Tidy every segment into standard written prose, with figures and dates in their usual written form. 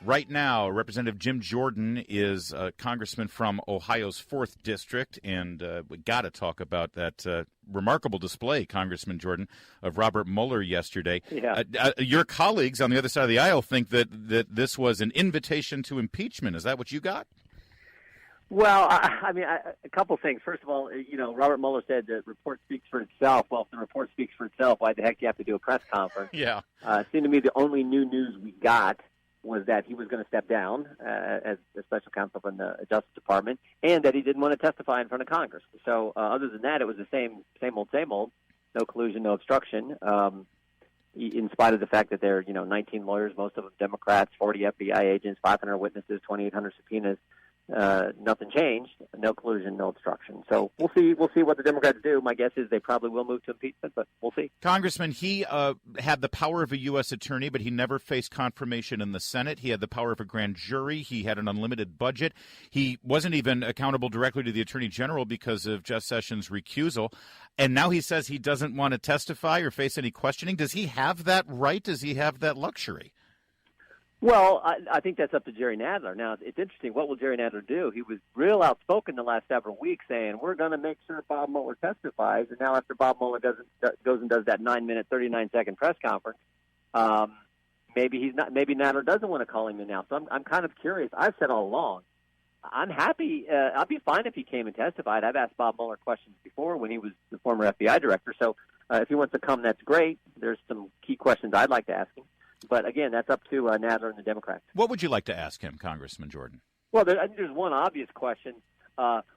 Right now, Representative Jim Jordan is a congressman from Ohio's 4th District, and we got to talk about that remarkable display, Congressman Jordan, of Robert Mueller yesterday. Yeah. Your colleagues on the other side of the aisle think that this was an invitation to impeachment. Is that what you got? Well, I mean, a couple things. First of all, Robert Mueller said the report speaks for itself. Well, if the report speaks for itself, why the heck do you have to do a press conference? Yeah. It seemed to me the only new news we got was that he was going to step down as the special counsel from the Justice Department, and that he didn't want to testify in front of Congress. So other than that, it was the same old. No collusion, no obstruction. In spite of the fact that there are 19 lawyers, most of them Democrats, 40 FBI agents, 500 witnesses, 2,800 subpoenas. Nothing changed. No collusion, no obstruction. So we'll see. We'll see what the Democrats do. My guess is they probably will move to impeachment, but we'll see. Congressman, he had the power of a U.S. attorney, but he never faced confirmation in the Senate. He had the power of a grand jury. He had an unlimited budget. He wasn't even accountable directly to the Attorney General because of Jeff Sessions' recusal. And now he says he doesn't want to testify or face any questioning. Does he have that right? Does he have that luxury? Well, I think that's up to Jerry Nadler. Now, it's interesting. What will Jerry Nadler do? He was real outspoken the last several weeks saying, we're going to make sure Bob Mueller testifies. And now after Bob Mueller goes and does that 9-minute, 39-second press conference, maybe Nadler doesn't want to call him in now. So I'm kind of curious. I've said all along, I'm happy. I'd be fine if he came and testified. I've asked Bob Mueller questions before when he was the former FBI director. So if he wants to come, that's great. There's some key questions I'd like to ask him. But, again, that's up to Nadler and the Democrats. What would you like to ask him, Congressman Jordan? Well, I think there's one obvious question.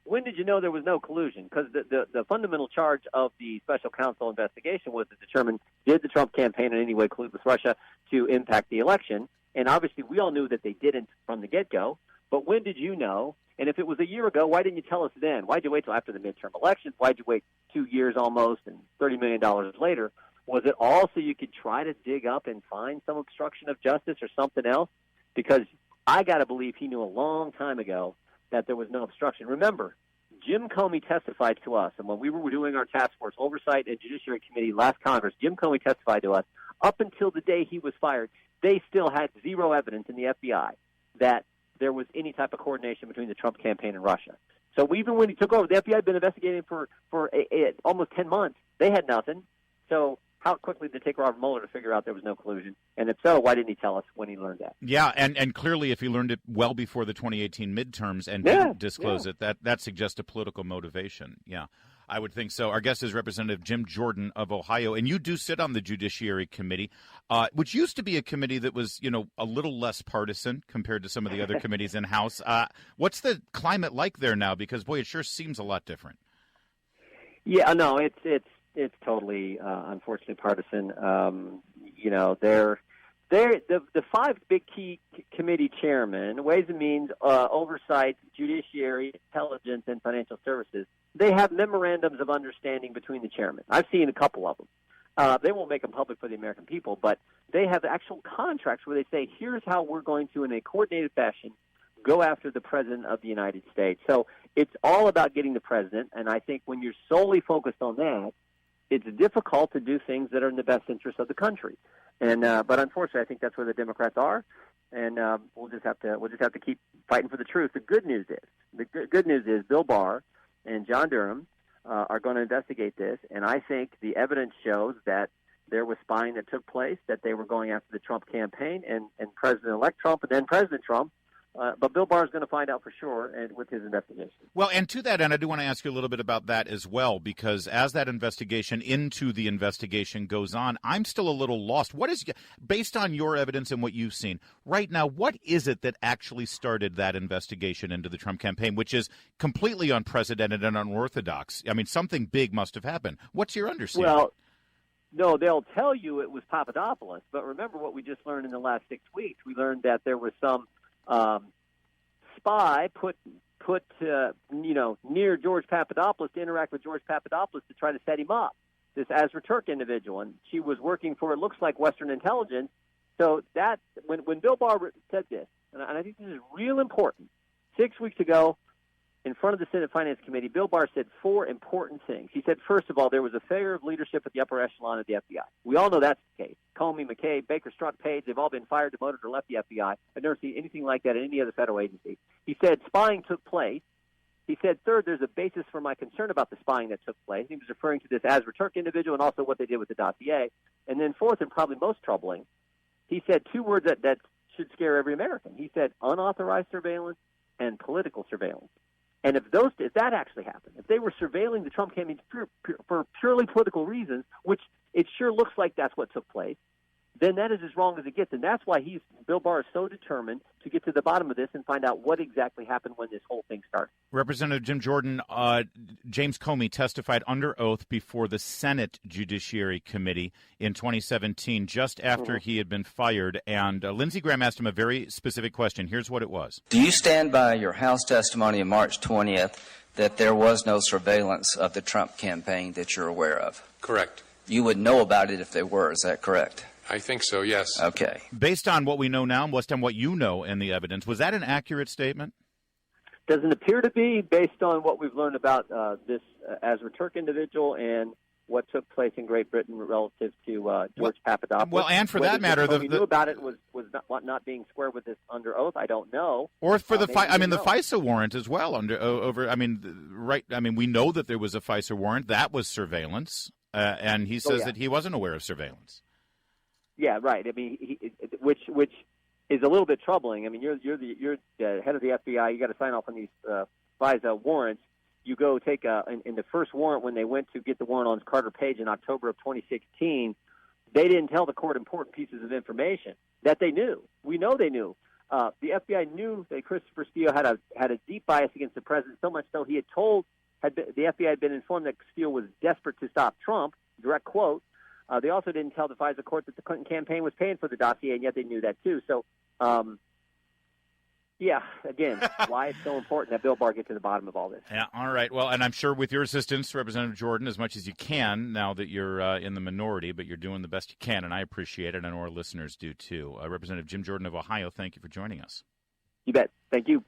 When did you know there was no collusion? Because the fundamental charge of the special counsel investigation was to determine, did the Trump campaign in any way collude with Russia to impact the election? And obviously we all knew that they didn't from the get-go. But when did you know? And if it was a year ago, why didn't you tell us then? Why did you wait till after the midterm elections? Why did you wait 2 years almost and $30 million later? Was it all so you could try to dig up and find some obstruction of justice or something else? Because I got to believe he knew a long time ago that there was no obstruction. Remember, Jim Comey testified to us, and when we were doing our task force oversight and Judiciary Committee last Congress, Jim Comey testified to us, up until the day he was fired, they still had zero evidence in the FBI that there was any type of coordination between the Trump campaign and Russia. So even when he took over, the FBI had been investigating for almost 10 months. They had nothing. So how quickly did it take Robert Mueller to figure out there was no collusion? And if so, why didn't he tell us when he learned that? Yeah, and clearly if he learned it well before the 2018 midterms and didn't disclose it, that suggests a political motivation. Yeah, I would think so. Our guest is Representative Jim Jordan of Ohio, and you do sit on the Judiciary Committee, which used to be a committee that was, a little less partisan compared to some of the other committees in House. What's the climate like there now? Because, boy, it sure seems a lot different. Yeah, no, it's totally, unfortunately, partisan. The five big key committee chairmen, Ways and Means, Oversight, Judiciary, Intelligence, and Financial Services, they have memorandums of understanding between the chairmen. I've seen a couple of them. They won't make them public for the American people, but they have actual contracts where they say, here's how we're going to, in a coordinated fashion, go after the President of the United States. So it's all about getting the President, and I think when you're solely focused on that, it's difficult to do things that are in the best interest of the country, but unfortunately, I think that's where the Democrats are, and we'll just have to keep fighting for the truth. The good news is Bill Barr and John Durham are going to investigate this, and I think the evidence shows that there was spying that took place, that they were going after the Trump campaign and President-elect Trump and then President Trump. But Bill Barr is going to find out for sure with his investigation. Well, and to that end, I do want to ask you a little bit about that as well, because as that investigation into the investigation goes on, I'm still a little lost. What is, based on your evidence and what you've seen right now, what is it that actually started that investigation into the Trump campaign, which is completely unprecedented and unorthodox? I mean, something big must have happened. What's your understanding? Well, no, they'll tell you it was Papadopoulos, but remember what we just learned in the last 6 weeks. We learned that there was some spy put near George Papadopoulos to interact with George Papadopoulos to try to set him up. This Azra Turk individual, and she was working for, it looks like, Western intelligence. So that when Bill Barr said this, and I think this is real important, 6 weeks ago, in front of the Senate Finance Committee, Bill Barr said 4 important things. He said, first of all, there was a failure of leadership at the upper echelon of the FBI. We all know that's the case. Comey, McCabe, Baker, Strzok, Page, they've all been fired, demoted, or left the FBI. I've never seen anything like that in any other federal agency. He said spying took place. He said, third, there's a basis for my concern about the spying that took place. He was referring to this Azra Turk individual and also what they did with the dossier. And then fourth, and probably most troubling, he said 2 words that should scare every American. He said unauthorized surveillance and political surveillance. And if that actually happened, if they were surveilling the Trump campaign for purely political reasons, which it sure looks like that's what took place, then that is as wrong as it gets. And that's why Bill Barr is so determined to get to the bottom of this and find out what exactly happened when this whole thing started. Representative Jim Jordan, James Comey testified under oath before the Senate Judiciary Committee in 2017, just after he had been fired. And Lindsey Graham asked him a very specific question. Here's what it was. Do you stand by your House testimony on March 20th that there was no surveillance of the Trump campaign that you're aware of? Correct. You would know about it if there were. Is that correct? I think so, yes. Okay. Based on what we know now, based on what you know and the evidence, was that an accurate statement? Doesn't appear to be, based on what we've learned about this Azra Turk individual and what took place in Great Britain relative to George Papadopoulos. Well, and for that matter, we knew about it was not being square with this under oath. I don't know. Or for the FISA warrant as well. We know that there was a FISA warrant that was surveillance, and he says that he wasn't aware of surveillance. Yeah, right. I mean, which is a little bit troubling. I mean, you're the head of the FBI. You got to sign off on these FISA warrants. You go take in the first warrant when they went to get the warrant on Carter Page in October of 2016. They didn't tell the court important pieces of information that they knew. We know they knew. The FBI knew that Christopher Steele had a deep bias against the president, so much so the FBI had been informed that Steele was desperate to stop Trump. Direct quote. They also didn't tell the FISA court that the Clinton campaign was paying for the dossier, and yet they knew that too. So, again, why it's so important that Bill Barr get to the bottom of all this. Yeah, all right. Well, and I'm sure with your assistance, Representative Jordan, as much as you can, now that you're in the minority, but you're doing the best you can, and I appreciate it. I know our listeners do too. Representative Jim Jordan of Ohio, thank you for joining us. You bet. Thank you.